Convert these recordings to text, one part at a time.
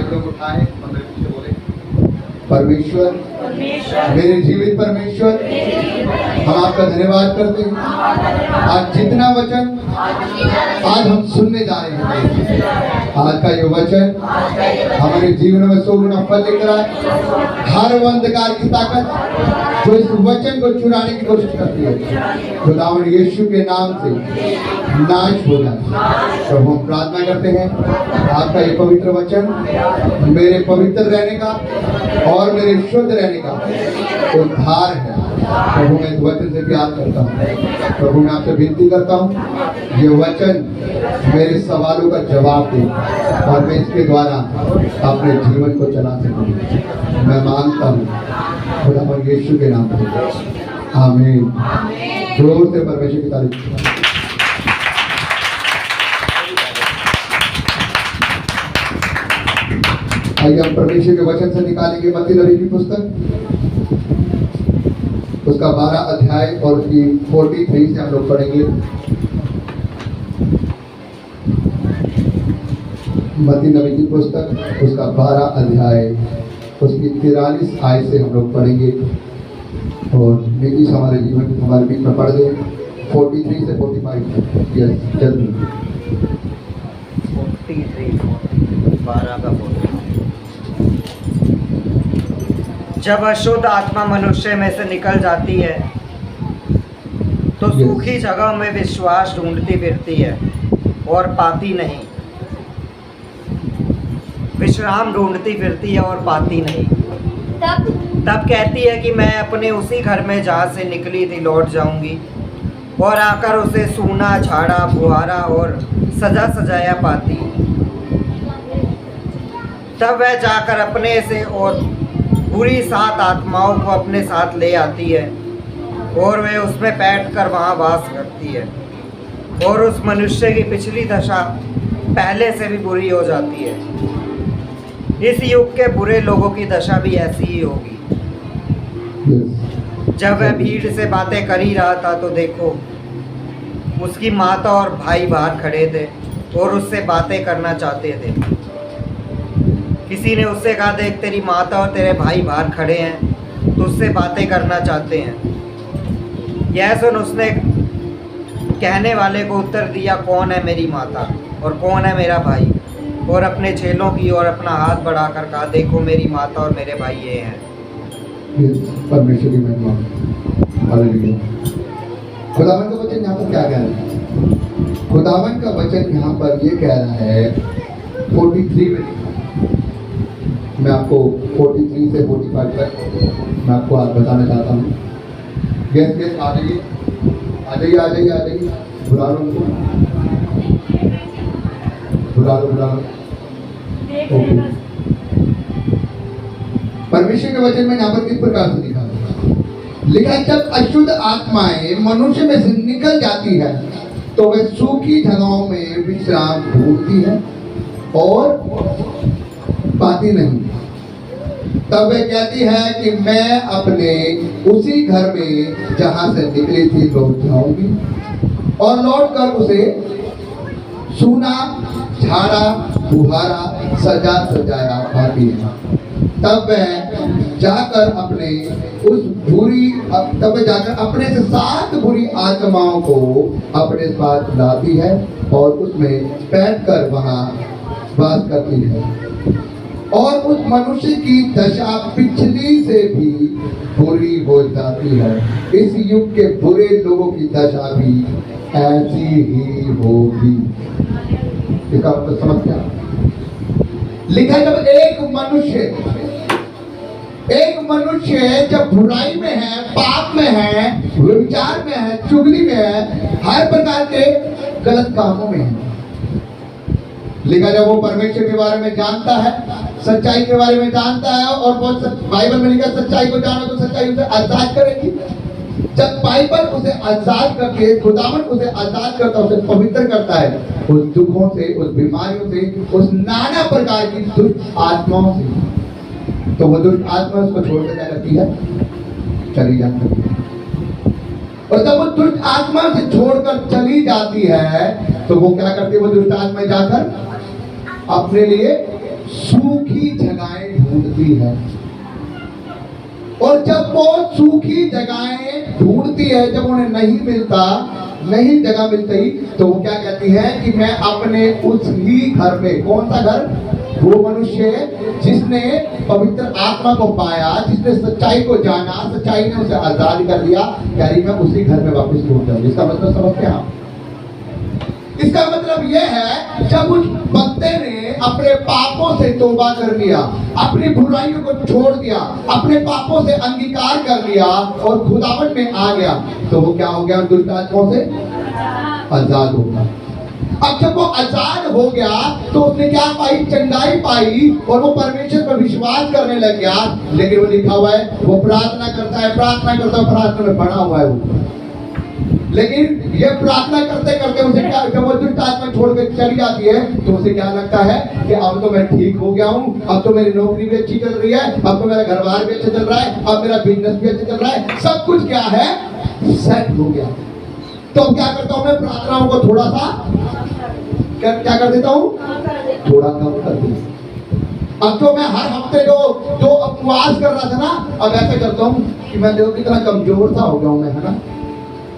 हाथ लोग उठाए और मेरे पीछे बोले, परमेश्वर, मेरे जीवित परमेश्वर, हम आपका धन्यवाद करते हैं। आज जितना वचन आज हम सुनने जा रहे हैं, आज का ये वचन हमारे जीवन में 100 गुना फल लेकर आए। हर वो अंधकार की ताकत जो इस वचन को चुराने की कोशिश करती है, खुदावंद यीशु के नाम से नाश हो जाए। तो हम प्रार्थना करते हैं, आपका ये पवित्र वचन मेरे पवित्र रहने का और मेरे शुद्ध रहने का उद्धार है। प्रभु मैं इस वचन से प्यार करता हूँ। प्रभु मैं आपसे विनती करता हूँ, ये वचन मेरे सवालों का जवाब दे और मैं इसके द्वारा अपने जीवन को चला सकूँ। मैं मांगता हूँ खुदावंद यीशु के नाम से, आमीन। जोर से परमेश्वर की तारीफ। आइए हम परमेश्वर के वचन से निकालेंगे मत्ती नबी की पुस्तक, उसका 12 अध्याय और उसकी 43 से हम लोग पढ़ेंगे। मत्ती नबी की पुस्तक उसका 12 अध्याय उसकी 43 आयत से हम लोग पढ़ेंगे और नीतीश हमारे जीवन हमारे बीच में पढ़ दे 43 से 45। यस जल्दी 12 का 43। जब अशुद्ध आत्मा मनुष्य में से निकल जाती है तो सूखी जगह में विश्वास ढूंढती फिरती है और पाती नहीं, विश्राम ढूंढती फिरती है और पाती नहीं। तब कहती है कि मैं अपने उसी घर में जहाँ से निकली थी लौट जाऊंगी और आकर उसे सूना, झाड़ा, बुहारा और सजा सजाया पाती। तब वह जाकर अपने से और बुरी 7 आत्माओं को अपने साथ ले आती है और वे उसमें बैठकर वहाँ वास करती है और उस मनुष्य की पिछली दशा पहले से भी बुरी हो जाती है। इस युग के बुरे लोगों की दशा भी ऐसी ही होगी। जब वह भीड़ से बातें कर ही रहा था तो देखो, उसकी माता और भाई बाहर खड़े थे और उससे बातें करना चाहते थे। किसी ने उससे कहा, देख तेरी माता और तेरे भाई बाहर खड़े हैं, तो उससे बातें करना चाहते हैं। यह सुन उसने कहने वाले को उत्तर दिया, कौन है मेरी माता और कौन है मेरा भाई? और अपने चेलों की ओर अपना हाथ बढ़ाकर कहा, देखो मेरी माता और मेरे भाई ये हैं। परमेश्वर की महिमा। हालेलुया। खुदावन का वचन यहाँ पर क्या कह रहा है? खुदावन का वचन यहाँ पर ये कह रहा है 43 में, मैं आपको 43 से 45 तक मैं आपको आज बताना चाहता हूँ। गेस्ट आ जाइए, आ जाइए, आ जाइए, आ जाइए, बुला लो उनको, बुला लो, बुला लो। ओके। परमेश्वर के वचन में यहाँ पर किस प्रकार से लिखा है, जब अशुद्ध आत्माएं मनुष्य में से निकल जाती है तो वह सूखी जगहों में विश्राम ढूंढती है और पाती नहीं। तब वह कहती है कि मैं अपने उसी घर में जहां से निकली थी लौट जाऊंगी और लौटकर उसे सूना, झाड़ा, बुहारा, सजा सजाया पाती है। तब वह जाकर अपने से 7 बुरी आत्माओं को अपने साथ लाती है और उसमें बैठकर वहां वास करती है और उस मनुष्य की दशा पिछली से भी बुरी हो जाती है। इस युग के बुरे लोगों की दशा भी ऐसी ही होगी। इसका मतलब समझ क्या लिखा? जब एक मनुष्य जब बुराई में है, पाप में है, विचार में है, चुगली में है, हर प्रकार के गलत कामों में है, लिखा जब वो परमेश्वर के बारे में जानता है, सच्चाई के बारे में जानता है और बहुत बाइबल में लिखा सच्चाई को जानो तो सच्चाई उसे आजाद करेगी। जब बाइबल उसे आजाद करती है, खुदावन उसे आजाद करता है, उसे पवित्र करता है उस दुखों से, उस बीमारियों से, उस नाना प्रकार की दुष्ट आत्माओं से, तो वो दुष्ट आत्मा उसको छोड़कर क्या करती है? चली जाती है। और जब वो दुष्ट आत्मा से छोड़कर चली जाती है तो वो क्या करती है? वो दुष्ट आत्मा जाकर अपने लिए सूखी जगहें ढूंढती है। और जब वो सूखी जगहें ढूंढती है, जब उन्हें नहीं मिलता, नहीं जगह मिलती, तो वो क्या कहती है कि मैं अपने उस ही घर में, कौन सा घर? वो मनुष्य जिसने पवित्र आत्मा को पाया, जिसने सच्चाई को जाना, सच्चाई ने उसे आजाद कर दिया, कह रही मैं उसी घर में वापस लौट जाऊं। इसका मतलब समझते हैं आप? इसका मतलब यह है, जब उस बंदे ने अपने पापों से तौबा कर लिया, अपनी बुराइयों को छोड़ दिया, अपने पापों से अंगीकार कर लिया और खुदावन में आ गया, तो वो क्या हो गया? दुष्ट आत्माओं से आजाद हो गया। अब जब वो आजाद हो गया तो उसने क्या पाई? चंगाई पाई, और वो परमेश्वर पर विश्वास करने लग गया। लेकिन वो लिखा हुआ है, वो प्रार्थना करता है, प्रार्थना करता है, प्रार्थना में बना हुआ है वो। लेकिन ये प्रार्थना करते करते उसे क्या, जब वो दुष्ट आत्मा छोड़ के चली जाती है, तो उसे क्या लगता है कि अब तो मैं ठीक हो गया हूँ, अब तो मेरी नौकरी भी अच्छी चल रही है, अब तो मेरा घर बार भी अच्छा चल रहा है, अब मेरा बिजनेस भी अच्छा चल रहा है, सब कुछ क्या है? सेट हो गया। तो क्या करता हूँ मैं? प्रार्थनाओं को थोड़ा सा क्या कर देता हूँ? थोड़ा कम कर देता। अब तो मैं हर हफ्ते जो उपवास कर रहा था ना, अब ऐसा करता हूँ कि मैं देखो कितना कमजोर सा हो गया हूँ मैं, है ना,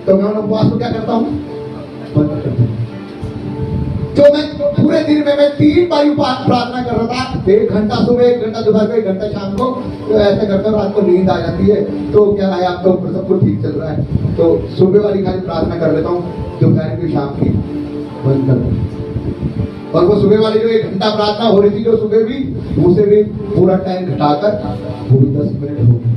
तो मैं उन उपवास को क्या करता हूँ? बंद कर देता हूँ। जो मैं पूरे दिन में मैं 3 बार उपवास प्रार्थना कर रहा था, 1 घंटा सुबह, 1 घंटा दोपहर को, 1 घंटा शाम को, तो ऐसा करता हूँ रात को नींद आ जाती है, तो क्या है, आपका ऊपर सब कुछ ठीक चल रहा है, तो सुबह वाली खाली प्रार्थना कर लेता हूँ, दोपहर की, शाम की बंद कर देता हूँ। और वो सुबह वाली जो 1 घंटा प्रार्थना हो रही थी, जो सुबह भी, उसे भी पूरा टाइम घटाकर वो भी 10 मिनट हो गए,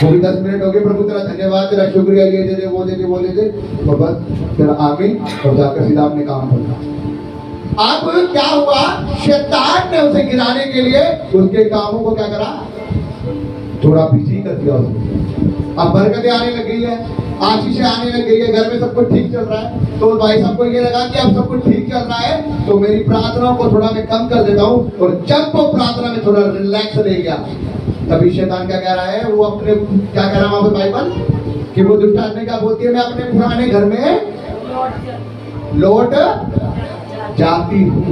वो भी 10 मिनट हो गए। प्रभु तेरा धन्यवाद, तेरा शुक्रिया, ये दे दे, वो दे दे, वो दे दे, और बस तेरा आमीन, और जाकर सीधा अपने काम करना। अब क्या हुआ? शैतान ने उसे गिराने के लिए उसके कामों को क्या करा? थोड़ा बिजी कर दिया उसने। अब बरकतें आने लग गई है, आशीषें आने लग गई है, घर में सब कुछ ठीक चल रहा है, तो भाई साहब को ये लगा कि अब सब कुछ ठीक चल रहा है, तो मेरी प्रार्थनाओं को थोड़ा मैं कम कर देता हूँ। और जब वो प्रार्थना में थोड़ा रिलैक्स ले गया, तभी शैतान क्या कह रहा है? वो अपने क्या कह रहा है वहां पे बाइबल कि वो दुष्ट आत्मा क्या बोलती है? मैं अपने पुराने घर में लौट जाती हूँ।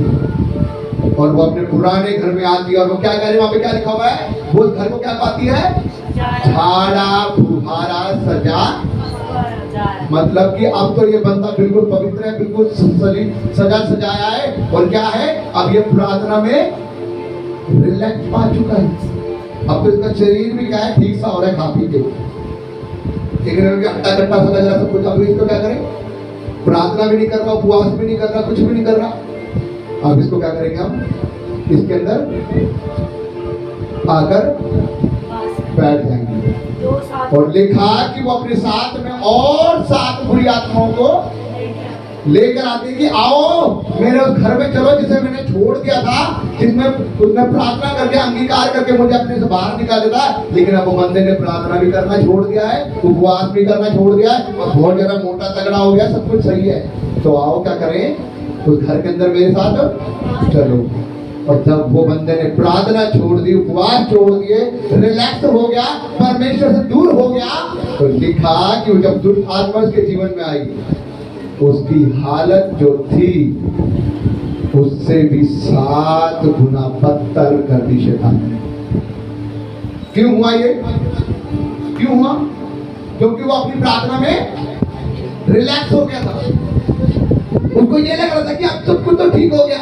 और वो अपने पुराने घर में आती है, और वो क्या कह रही है? वहां पे क्या लिखा हुआ है? वो उस घर को क्या पाती है? झाड़ा फुहारा सजा। मतलब कि अब तो ये बंदा बिल्कुल पवित्र है, बिल्कुल सजा सजाया है, और क्या है? अब ये प्रार्थना में रिलैक्स पा चुका है। अब तो इसका शरीर भी क्या है? ठीक सा हो रहा है खा पी के, हट्टा कट्टा सा लग रहा सब कुछ। अब इसको क्या करें? प्रार्थना भी नहीं कर रहा, उपवास भी नहीं कर रहा, कुछ भी नहीं कर रहा। अब इसको क्या करेंगे हम? इसके अंदर आकर बैठ जाएंगे। और लिखा कि वो अपने साथ में और 7 बुरी आत्माओं को लेकर आते हैं कि आओ मेरे उस घर में चलो जिसे मैंने छोड़ दिया था, जिसमें उसने प्रार्थना करके अंगीकार करके मुझे अपने से बाहर निकाल देता। लेकिन अब वो बंदे ने प्रार्थना भी करना छोड़ दिया है, उपवास भी करना छोड़ दिया है, और बहुत ज्यादा मोटा तगड़ा हो गया, सब कुछ सही है। तो आओ क्या करें? उस घर के अंदर मेरे साथ चलो। और जब वो बंदे ने प्रार्थना छोड़ दी, उपवास छोड़ दिए, रिलैक्स हो गया, परमेश्वर से दूर हो गया, तो लिखा कि जब दुष्ट आत्मा उसके जीवन में आई, उसकी हालत जो थी उससे भी 7 गुना बदतर कर दी शैतान ने। क्यों हुआ ये? क्यों हुआ? क्योंकि वो अपनी प्रार्थना में रिलैक्स हो गया था। उनको ये लग रहा था कि अब सब कुछ तो ठीक हो गया,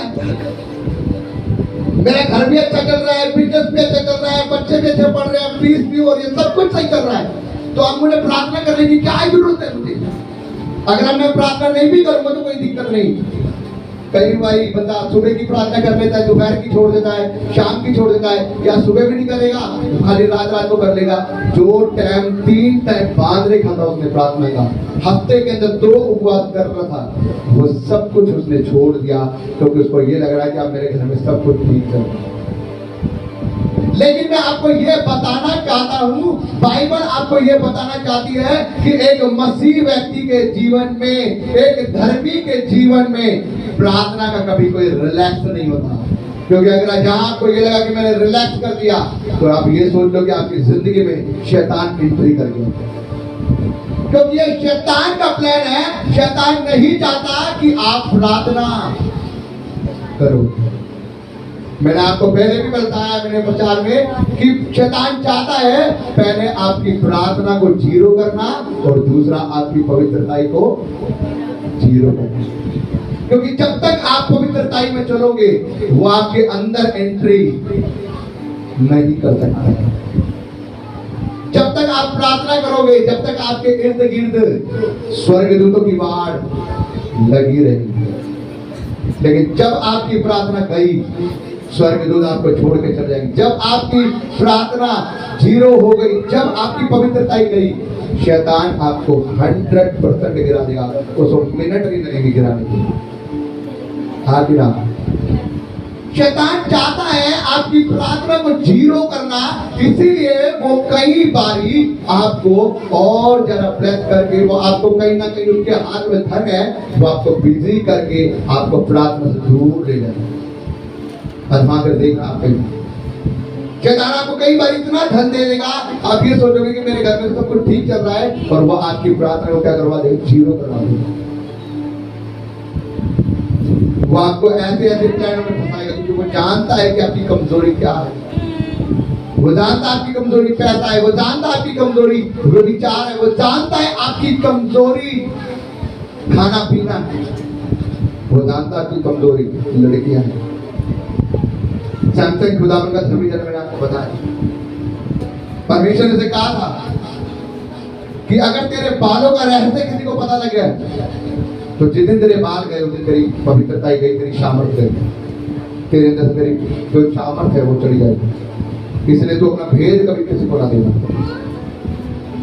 मेरा घर भी अच्छा चल रहा है, बिजनेस भी अच्छा चल रहा है, बच्चे भी अच्छे पढ़ रहे हैं, फीस भी हो रही है, सब कुछ सही चल रहा है, तो अब मुझे प्रार्थना करने की क्या जरूरत है मुझे? अगर मैं प्रार्थना नहीं भी करूंगा तो कोई दिक्कत नहीं। कई बार बंदा सुबह की प्रार्थना कर लेता है, दोपहर की छोड़ देता है, शाम की छोड़ देता है, या सुबह भी नहीं करेगा, खाली रात को कर लेगा। जो टाइम 3 टाइम बांध रखा था उसने प्रार्थना का, हफ्ते के अंदर 2 उपवास कर रहा था, वो सब कुछ उसने छोड़ दिया, क्योंकि उसको ये लग रहा है कि अब मेरे घर में सब कुछ ठीक चल रहा है। लेकिन मैं आपको ये बताना चाहता हूँ, बाइबल आपको ये बताना चाहती है कि एक मसीह व्यक्ति के जीवन में, एक धर्मी के जीवन में प्रार्थना का कभी कोई रिलैक्स नहीं होता। क्योंकि अगर जहां आपको ये लगा कि मैंने रिलैक्स कर दिया, तो आप ये सोच लो कि आपकी जिंदगी में शैतान एंट्री कर गया। क्योंकि ये शैतान का प्लान है। शैतान नहीं चाहता कि आप प्रार्थना करो, मैंने आपको पहले भी बताया मेरे प्रचार में कि शैतान चाहता है पहले आपकी प्रार्थना को जीरो करना और दूसरा आपकी पवित्रताई को जीरो करना। क्योंकि जब तक आप पवित्रताई में चलोगे वो आपके अंदर एंट्री नहीं कर सकता है। जब तक आप प्रार्थना करोगे, जब तक आपके इर्द गिर्द स्वर्गदूतों की बाढ़ लगी रहेगी, लेकिन जब आपकी प्रार्थना गई स्वर्गदूत आपको छोड़ के चले जाएंगे। जब आपकी प्रार्थना जीरो हो गई, जब आपकी पवित्रताई गई, शैतान आपको 100% गिरा देगा। उसको मिनट भी लगेगी गिराने के लिए। हाँ गिरा। शैतान चाहता है आपकी प्रार्थना को जीरो करना, इसीलिए वो कई बारी आपको और जरा ब्लेस करके, वो आपको कहीं ना कहीं उसके हाथ में धन है, वो आपको बिजी करके आपको प्रार्थना से दूर ले जाए। आजमा कर देखना आप कहीं। शैतान आपको कई बार इतना धन दे देगा, आप ये सोचोगे कि मेरे घर में सब कुछ ठीक चल रहा है, और वो आपकी प्रार्थना को क्या करवा देगा? जीरो करवा देगा। वो आपको ऐसे ऐसे चैनल में फंसाएगा क्योंकि वो जानता है कि आपकी कमजोरी क्या है। वो जानता है आपकी कमजोरी पैसा है, वो जानता है आपकी कमजोरी विचार है, वो जानता है आपकी कमजोरी खाना पीना है, वो जानता है आपकी कमजोरी लड़कियां हैं। सैमसंग खुदावन का धर्मी जन मैंने आपको बताया, परमेश्वर ने कहा था कि अगर तेरे बालों का रहस्य किसी को पता लग गया तो जिस दिन तेरे बाल गए उस दिन तेरी पवित्रता गई, तेरी सामर्थ गई, तेरे अंदर से तेरी जो सामर्थ है वो चली जाएगी। इसलिए तू अपना भेद कभी किसी को ना देना।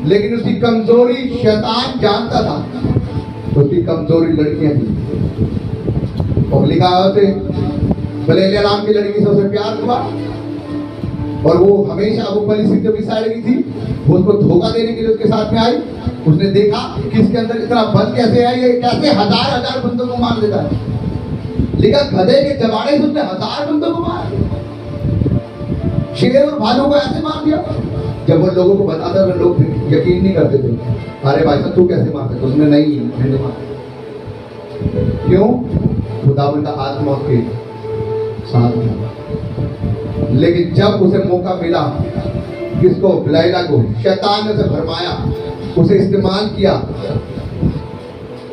लेकिन उसकी कमजोरी शैतान जानता था, उसकी कमजोरी लड़कियां थी। और लिखा उसे बलेलिया नाम की लड़की से उसे प्यार हुआ, और वो हमेशा वो परिस्थिति जो बिसाड़ गई थी, वो उसको धोखा देने के लिए उसके साथ में आई। उसने देखा कि इसके अंदर इतना बल कैसे है, ये कैसे हजार हजार बंदों को मार देता है। लिखा गधे के जबाड़े से उसने 1000 बंदों को मार दिया, शेर और भालू को ऐसे मार दिया। जब वो लोगों को बताता तो लोग यकीन नहीं करते थे, अरे भाई साहब तू कैसे मार सकता? उसने नहीं मैंने मारा। क्यों? खुदावंद का आत्मा के साथ था। लेकिन जब उसे मौका मिला, किसको? लैला को शैतान ने उसे भरमाया, उसे इस्तेमाल किया,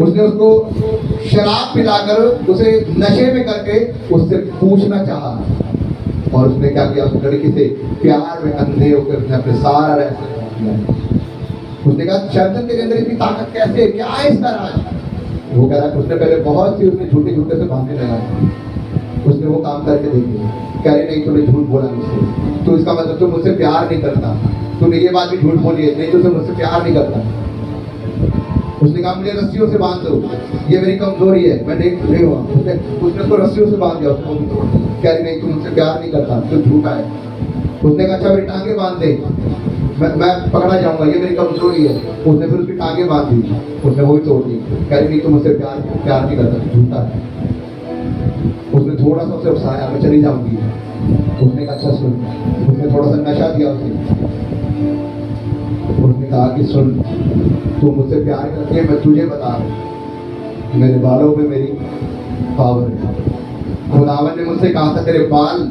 उसने उसको शराब पिलाकर उसे नशे में करके उससे पूछना चाहा, और उसने क्या किया? उस लड़की से प्यार में अंधे होकर उसने अपने सारा रहस्य किया। उसने कहा शैतान तेरे अंदर इतनी ताकत कैसे है, क्या है इसका राज? वो कह रहा उसने पहले बहुत सी उसने झूठे झूठे से बांधने लगा, उसने वो काम करके देखी। कह रही नहीं तूने झूठ बोला मुझसे, तो इसका मतलब तू मुझसे प्यार नहीं करता, तूने ये बात भी झूठ बोली है, नहीं तो मुझसे प्यार नहीं करता। उसने कहा मुझे रस्सियों से बांध दो, ये मेरी कमजोरी है, मैं नहीं हुआ। उसने उसको रस्सियों से बांध दिया, उसको तोड़ दिया। कह रही नहीं तू मुझसे प्यार नहीं करता, तू झूठा है। उसने कहा अच्छा मेरी टांगे बांध दे, मैं पकड़ा जाऊंगा, ये मेरी कमजोरी है। उसने फिर उसकी टांगे बांध दी, उसने वो भी तोड़ दी। कह रही नहीं तू मुझसे प्यार नहीं करता, तू झूठा है। उसने थोड़ा सा उसे उकसाया, मैं चली जाऊंगी। उसने कहा अच्छा सुन, उसने थोड़ा सा नशा दिया उसे। उसने कहा कि सुन तू मुझसे प्यार करती है, मैं तुझे बता रहा हूं, मेरे बालों में मेरी पावर है। खुदावन ने मुझसे कहा था तेरे बाल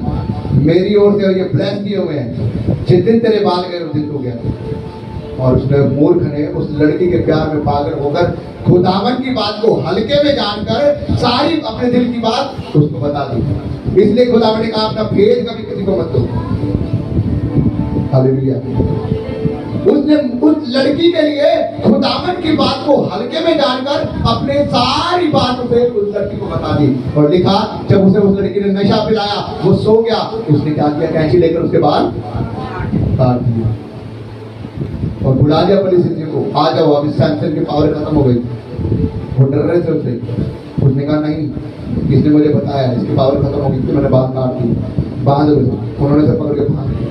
मेरी ओर से और ये ब्लेस किए हुए हैं, जिस दिन तेरे बाल गए उस दिन तू गया। और उसने मूर्ख ने उस लड़की के प्यार में पागल होकर खुदावन की बात को हल्के में जानकर सारी अपने दिल की बात उसको बता दी। इसलिए खुदावन ने कहा अपना भेद कभी किसी को मत दो। हालेलुया। उसने उस लड़की के लिए खुदावन की बात को हल्के में जानकर अपने सारी बात उसे उस लड़की को बता दी। और लिखा जब उसे उस लड़की ने नशा पिलाया, वो सो गया, उसने क्या किया? कैंची लेकर उसके बाल काट दिया और बुला दिया परिस्थितियों को, आ जाओ अब इस सैमसन की पावर खत्म हो गई। वो डर रहे थे उससे। उसने कहा नहीं, किसने मुझे बताया इसकी पावर खत्म हो गई, तो मैंने बाल काट दी, बांध दो। उन्होंने से पकड़ के बांध दिया।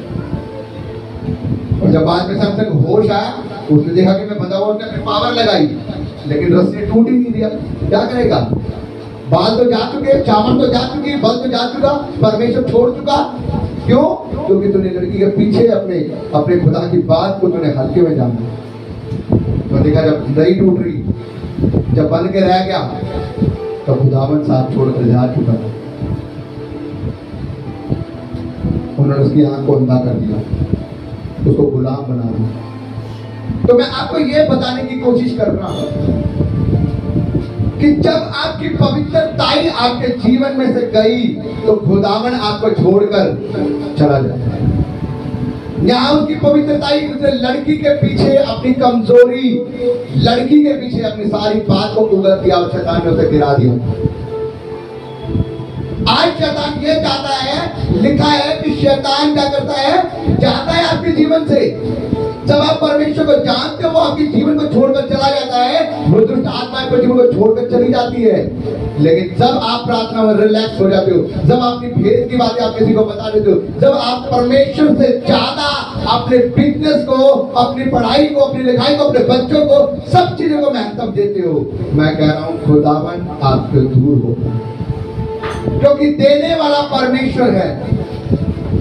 और जब बाद में सैमसन होश आया, उसने देखा कि मैं बंधा हुआ, उसने अपनी पावर लगाई, लेकिन रस्सी टूट ही नहीं दिया। क्या करेगा? बाल तो जा चुके, चावल तो जा चुकी, बल तो जा चुका, परमेश्वर छोड़ चुका। क्यों? क्योंकि तूने लड़की के पीछे अपने खुदा की बात को तूने हल्के में जाना। तो देखा जब नहीं टूट रही, जब बन के रह गया, तो खुदावन साथ छोड़कर जा चुका। उन्होंने उसकी आंख को अंधा कर दिया, उसको गुलाम बना दिया। तो मैं आपको ये बताने की कोशिश कर रहा हूं कि जब आपकी पवित्रताई आपके जीवन में से गई तो खुदावन आपको छोड़कर चला जाता है। यहाँ उसकी पवित्रताई उस लड़की के पीछे अपनी कमजोरी, लड़की के पीछे अपनी सारी बात को उगल दिया और शैतान ने उसे गिरा दिया। आज शैतान ये चाहता है, लिखा है कि शैतान क्या करता है, चाहता है आपके जीवन से जब आप परमेश्वर को जानते हो वो आपके जीवन को छोड़कर चला जाता है, वो दुष्ट आत्मा आपके जीवन को छोड़कर चली जाती है। लेकिन जब आप प्रार्थना में रिलैक्स हो जाते हो, जब अपनी भेद की बातें आप किसी को बता देते हो, जब आप परमेश्वर से ज्यादा अपने बिजनेस को, अपनी पढ़ाई को, अपनी लिखाई को, अपने बच्चों को, सब चीजों को महत्व देते हो, मैं कह रहा हूं खुदावन आपसे दूर हो, क्योंकि देने वाला परमेश्वर है,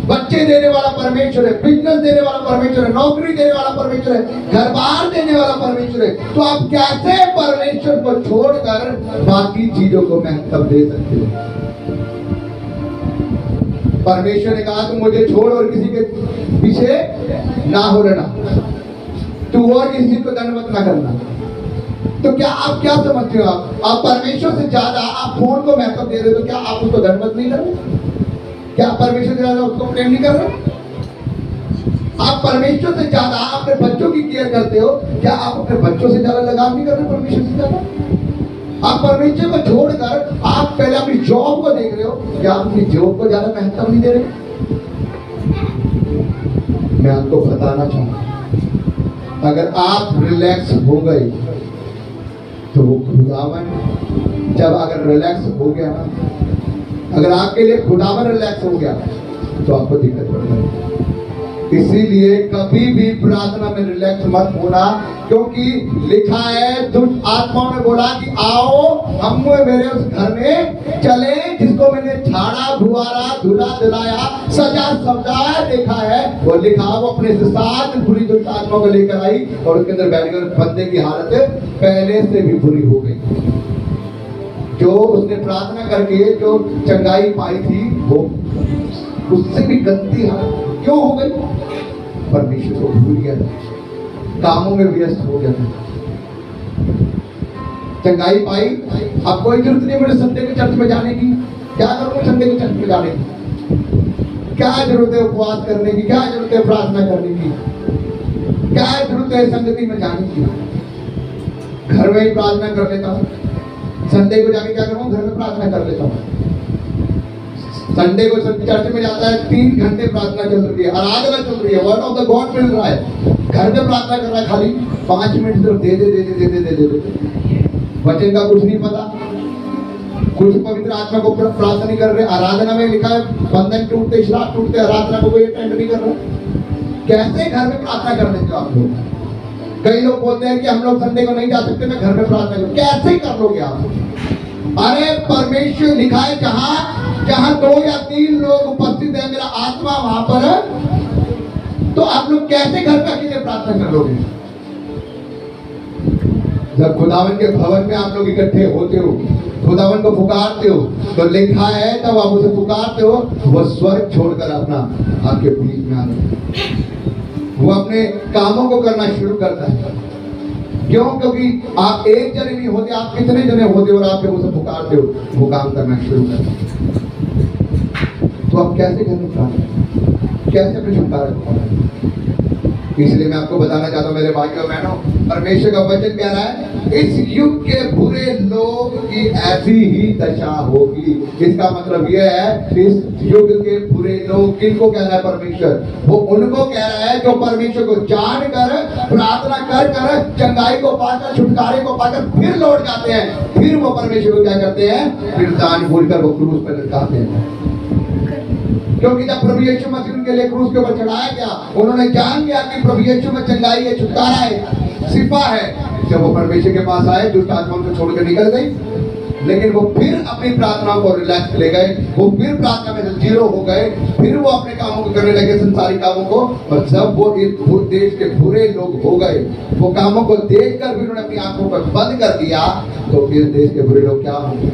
बच्चे देने वाला परमेश्वर है, बिजनेस देने वाला परमेश्वर है, नौकरी देने वाला परमेश्वर है, घर बार देने वाला परमेश्वर है। तो आप कैसे परमेश्वर को छोड़कर बाकी चीजों को महत्व दे सकते हो? परमेश्वर ने कहा तुम मुझे छोड़ और किसी के पीछे ना हो रहना, तू और किसी को दंडवत ना करना। तो क्या आप क्या समझते हो? आप परमेश्वर से ज्यादा आप फोन को महत्व दे रहे हो, तो क्या आप उसको दंडवत नहीं कर रहे? क्या आप परमेश्वर से ज्यादा उसको प्रेम नहीं कर रहे? आप परमेश्वर से ज्यादा अपने बच्चों की केयर करते हो, क्या आप अपने बच्चों से ज्यादा लगाव नहीं कर रहे परमेश्वर से ज्यादा? आप परमेश्वर को छोड़कर आप पहले अपनी जॉब को देख रहे हो, क्या आप अपनी जॉब को ज्यादा महत्व नहीं दे रहे? मैं आपको बताना चाहूंगा, अगर आप रिलैक्स हो गए तो वो खुदावन जब अगर रिलैक्स हो गया ना, अगर आपके लिए खुदावन रिलैक्स हो गया तो आपको दिक्कत पड़ जाएगी। इसीलिए कभी भी प्रार्थना में रिलैक्स मत होना, क्योंकि लिखा है दुष्ट आत्माओं ने बोला कि आओ हम मेरे उस घर में चले जिसको मैंने झाड़ा धुआरा धुला दिलाया सजा सजाया देखा है। वो लिखा वो अपने साथ बुरी दुष्ट आत्माओं को लेकर आई और उसके अंदर बैठकर बंदे की हालत पहले से भी बुरी हो गई। जो उसने प्रार्थना करके जो चंगाई पाई थी वो उससे भी गंदी हालत क्यों हो गई? परमेश्वर को भूल गया था, कामों में व्यस्त हो गया था। चंगाई पाई, अब कोई जरूरत नहीं मेरे संडे के चर्च में जाने की। क्या करूंगा संडे के चर्च में जाने की? क्या जरूरत है उपवास करने की? क्या जरूरत है प्रार्थना करने की? क्या जरूरत है संगति में जाने की? घर में ही प्रार्थना कर लेता हूँ। संडे को जाके क्या करूँ? घर में प्रार्थना कर लेता हूँ। संडे को चर्च में जाता है, 3 घंटे प्रार्थना चल रही है, आराधना चल रही है, वर्ड ऑफ द गॉड मिल रहा है, घर में प्रार्थना कर रहा है, खाली 5 मिनट सिर्फ दे दे। वचन का कुछ नहीं पता, कुछ पवित्र आत्मा को प्रार्थना नहीं कर रहे। आराधना में लिखा है बंधन टूटते, श्राप टूटते, आराधना को कोई अटेंड नहीं कर रहा। कैसे घर में प्रार्थना कर लेते हो आप लोग? कई लोग बोलते हैं कि हम लोग संडे को नहीं जा सकते, मैं घर में प्रार्थना करूं। कैसे कर लोगे आप? अरे परमेश्वर लिखा है जहां 2 या 3 लोग उपस्थित है मेरा आत्मा वहां पर है। तो आप लोग कैसे घर पे अकेले प्रार्थना कर लोगे? जब खुदावन के भवन में आप लोग इकट्ठे होते हो, खुदावन को पुकारते हो, तो लिखा है तब आप उसे पुकारते हो, वो स्वर्ग छोड़कर अपना आपके बीच में आते, वो अपने कामों को करना शुरू करता है। क्यों? क्योंकि आप एक जने नहीं होते, आप कितने जने होते हो और आप जब उसे पुकारते हो वो काम करना शुरू करता है। तो आप कैसे घर में प्रार्थना, कैसे अपने छुटकारा पाओगे? इसलिए मैं आपको बताना चाहता हूँ मेरे भाइयों और बहनों, परमेश्वर का वचन कह रहा है इस युग के बुरे लोग की ऐसी ही दशा होगी। इसका मतलब यह है इस युग के बुरे लोग किनको कह रहा है परमेश्वर? वो उनको कह रहा है जो परमेश्वर को जानकर प्रार्थना कर कर चंगाई को पाकर छुटकारे को पाकर फिर लौट जाते हैं, फिर वो परमेश्वर को क्या करते हैं? फिर दान भूलकर वो क्रूस पर लटकाते हैं। क्योंकि जब प्रभु यीशु मसीह उनके लिए क्रूस के ऊपर चढ़ाया गया, उन्होंने जान लिया कि प्रभु यीशु में चंगाई है, छुटकारा है, शिफा है। जब वो परमेश्वर के पास आए, दुष्ट आत्माओं को छोड़कर निकल गई, लेकिन वो फिर अपनी प्रार्थना को रिलैक्स ले गए, वो फिर प्रार्थना में जीरो हो गए, फिर वो अपने कामों को करने लगे, संसारी कामों को। और जब वो इस देश के बुरे लोग हो गए, वो कामों को देखकर भी उन्होंने अपनी आंखों पर बंद कर दिया, तो फिर देश के बुरे लोग क्या होंगे?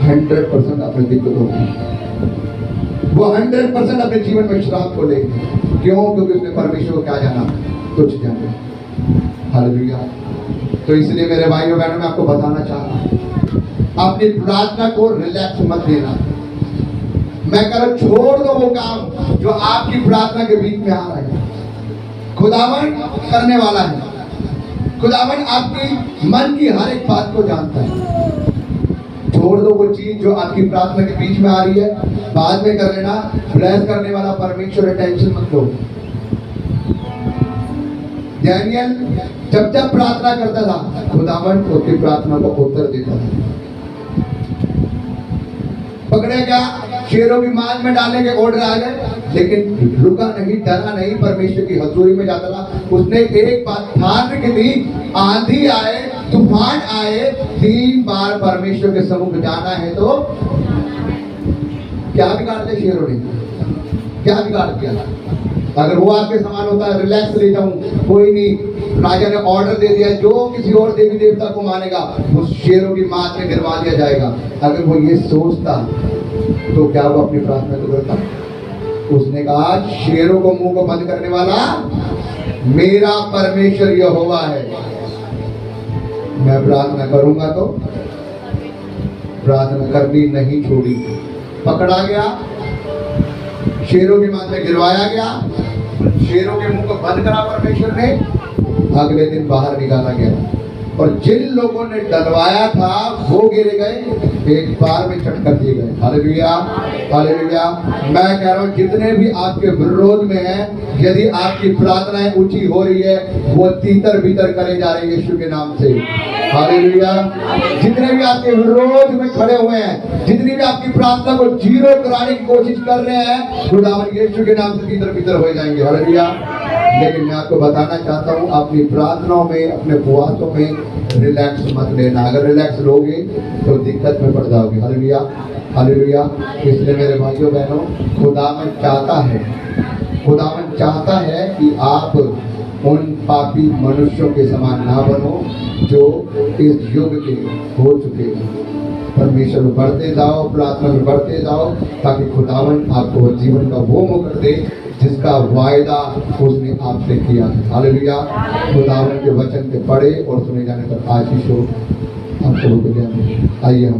100% अपने दिक्कत होगी। वो वो 100% अपने जीवन में श्राप को लेंगे। क्यों? क्योंकि उसने परमेश्वर को क्या जाना? तुच्छ जाना। हालेलुया। तो इसलिए मेरे भाइयों बहनों, मैं आपको बताना चाह रहा हूं, अपनी प्रार्थना को रिलैक्स मत देना। मैं कह रहा हूं, छोड़ दो वो काम जो आपकी प्रार्थना के बीच में आ रहा है। खुदावन करने वाला है। खुदावन आपकी मन की हर एक बात को जानता है। छोड़ दो वो चीज जो आपकी प्रार्थना के बीच में आ रही है, बाद में कर लेना। ब्लेस करने वाला परमेश्वर है, टेंशन मत लो। डैनियल जब जब प्रार्थना करता था, खुदावन उसकी प्रार्थना को उत्तर देता था। पकड़े गया, शेरों की मांझ में डालने के ऑर्डर आ गए, लेकिन रुका नहीं, डरा नहीं, परमेश्वर की हजूरी में जाता रहा। उसने एक बात ध्यान रखी थी, आंधी आए, तूफान आए, 3 बार परमेश्वर के सम्मुख जाना है। तो क्या बिगाड़ दिया शेरों ने? क्या बिगाड़ दिया? अगर वो आपके समान होता है, रिलैक्स ले जाऊं, कोई नहीं, राजा ने ऑर्डर दे दिया, जो किसी और देवी देवता को मानेगा उस शेरों की मात में गिरवा दिया जाएगा। अगर वो ये सोचता तो क्या वो अपनी प्रार्थना को करता? उसने कहा, शेरों को मुंह को बंद करने वाला मेरा परमेश्वर यहोवा है। मैं प्रार्थना करूंगा तो प्रार्थना करनी नहीं छोड़ी। पकड़ा गया, शेरों की मात में गिरवाया गया, शेरों के मुंह को बंद करा परमेश्वर ने, अगले दिन बाहर निकाला गया। और जिन लोगों ने डलवाया था वो गिरे गए, एक बार में चट कर दिए गए। Hallelujah, hallelujah. मैं कह रहा हूँ, जितने भी आपके विरोध में हैं, यदि आपकी प्रार्थनाएं ऊंची हो रही है, वो तीतर भीतर करे जा रहे हैं यीशु के नाम से। हालेलुया। जितने भी आपके विरोध में खड़े हुए हैं, जितनी भी आपकी प्रार्थना को जीरो कराने की कोशिश कर रहे हैं, खुदावन यीशु के नाम से तीतर भीतर हो जाएंगे। हालेलुया। लेकिन मैं आपको बताना चाहता हूँ, अपनी प्रार्थनाओं में, अपने उपवासों में रिलैक्स मत लेना। अगर रिलैक्स लोगे तो दिक्कत में पड़ जाओगे। Hallelujah, hallelujah. इसलिए मेरे भाइयों बहनों, खुदावन चाहता है कि आप उन पापी मनुष्यों के समान ना बनो जो इस युग के हो चुके हैं। परमेश्वर में बढ़ते जाओ, प्रार्थना में बढ़ते जाओ, ताकि खुदावन आपको जीवन का वो मौका दे जिसका वायदा उसने आपसे किया है। हालेलुया। खुदावन के वचन के पढ़े और सुने जाने पर आशीष हो। आपको आइए हम